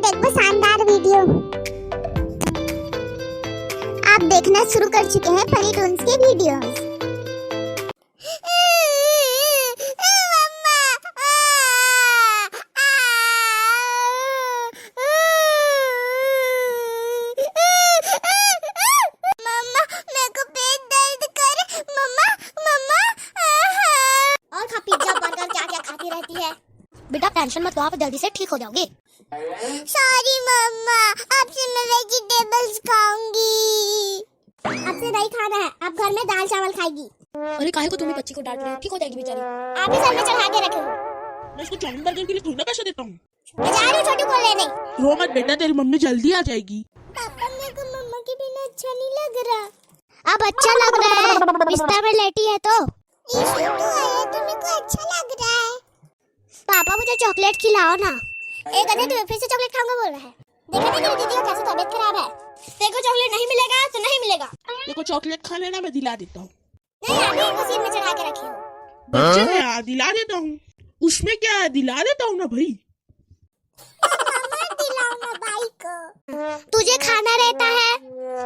देखो शानदार वीडियो। आप देखना शुरू कर चुके हैं फनी टून्स के वीडियोस। रहती है बेटा, टेंशन मत लो, आप जल्दी से ठीक हो जाओगे। सॉरी मम्मा, अब से मैं वेजिटेबल्स खाऊंगी। अब से नहीं खाना है, आप घर में दाल चावल खाएगी। अरे काहे को तुम्हें बच्ची को डांट रहे हो? ठीक हो जाएगी बेचारी। आप ही सर में चढ़ा के रखे हो। मैं इसको चाउमीन बर्गर के लिए थोड़ा पैसा देता हूँ। मैं जा रही हूँ छोटू को लेने। रो मत बेटा, तेरी मम्मी जल्दी आ जाएगी। पापा मेरे को मम्मा के बिना अच्छा नहीं लग रहा। अब अच्छा लग रहा है, बिस्तर में लेटी है तो। तो मेरे को अच्छा लग रहा है। पापा मुझे चॉकलेट खिलाओ ना। एक आधे तो फिर से चॉकलेट खाऊंगा बोल रहा है। देखा नहीं मेरी दीदी का कैसे तबीयत खराब है। तेरे को चॉकलेट नहीं मिलेगा तो नहीं मिलेगा। देखो चॉकलेट खा लेना, मैं दिला देता हूँ। नहीं, अभी मशीन में चढ़ा के रखे हो। बच्चे हैं यार, दिला देता हूँ। उसमें क्या है, दिला देता हूँ ना भाई। दिलाओ ना भाई को। तुझे खाना रहता है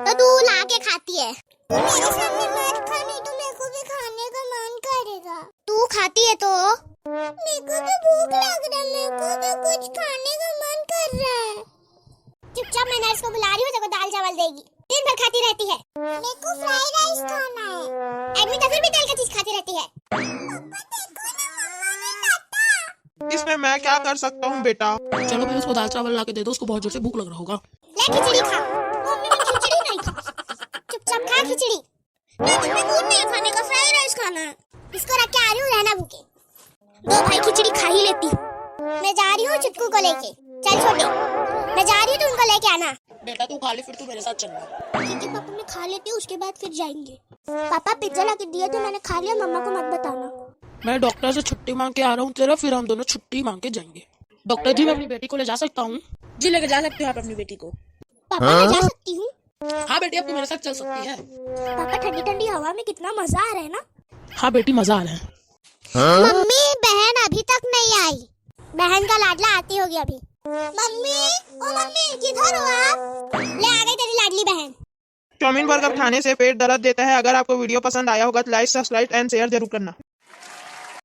तो तू ला के खाती है। मेरे सामने मत खा, नहीं तो मेरे को भी खाने का मन करेगा। तू खाती है तो मेरे को भी भूख लग रहा है, मेरे को भी कुछ खाने का मन कर रहा है। चुपचाप मैं नर्स को बुला रही हूँ, तेरे को दाल चावल देगी। दिन भर खाती रहती है। मेरे को फ्राइड राइस खाना है। एडमिट फिर भी तेल का चीज खाती रहती है। पापा देखो ना, मम्मा ने काटा। इसमें मैं क्या कर सकता हूँ बेटा? चलो भाई उसको दाल चावल ला के दे दो, उसको बहुत जोर से भूख लग रहा होगा। ले खिचड़ी खा। मम्मी मैं खिचड़ी नहीं खा। चुपचाप खा खिचड़ी। मैं मूड नहीं खाने का, फ्राइड राइस खाना है। इसको रख के आ रही हूँ, रहना भूखे। दो भाई खिचड़ी खा ही लेती। मैं जा रही हूँ चिक्कू को लेके। चल छोटे, मैं जा रही हूँ, तू उनको लेके आना। बेटा तू खा ले, फिर तू मेरे साथ चलना। ठीक है पापा, मैं खा लेती हूँ, उसके बाद फिर जाएंगे। पापा पिज्जा ला के दिए थे, मैंने खा लिया, मम्मा को मत बताना। मैं डॉक्टर से छुट्टी मांग के आ रहा हूँ तेरा, फिर हम दोनों छुट्टी मांग के जाएंगे। डॉक्टर जी मैं अपनी बेटी को ले जा सकता हूँ? जी लेके जा सकते हो आप अपनी बेटी को। पापा मैं जा सकती हूँ? हाँ बेटी, अब तू मेरे साथ चल सकती है। पापा ठंडी ठंडी हवा में कितना मजा आ रहा है ना। हाँ बेटी, मजा आ रहा है। मम्मी बहन अभी तक नहीं आई। बहन का लाडला आती होगी अभी। मम्मी, ओ मम्मी किधर हो आप? ले आ गई तेरी लाडली बहन। चाउमीन बर्गर खाने से पेट दर्द देता है। अगर आपको वीडियो पसंद आया होगा तो लाइक, सब्सक्राइब एंड शेयर जरूर करना।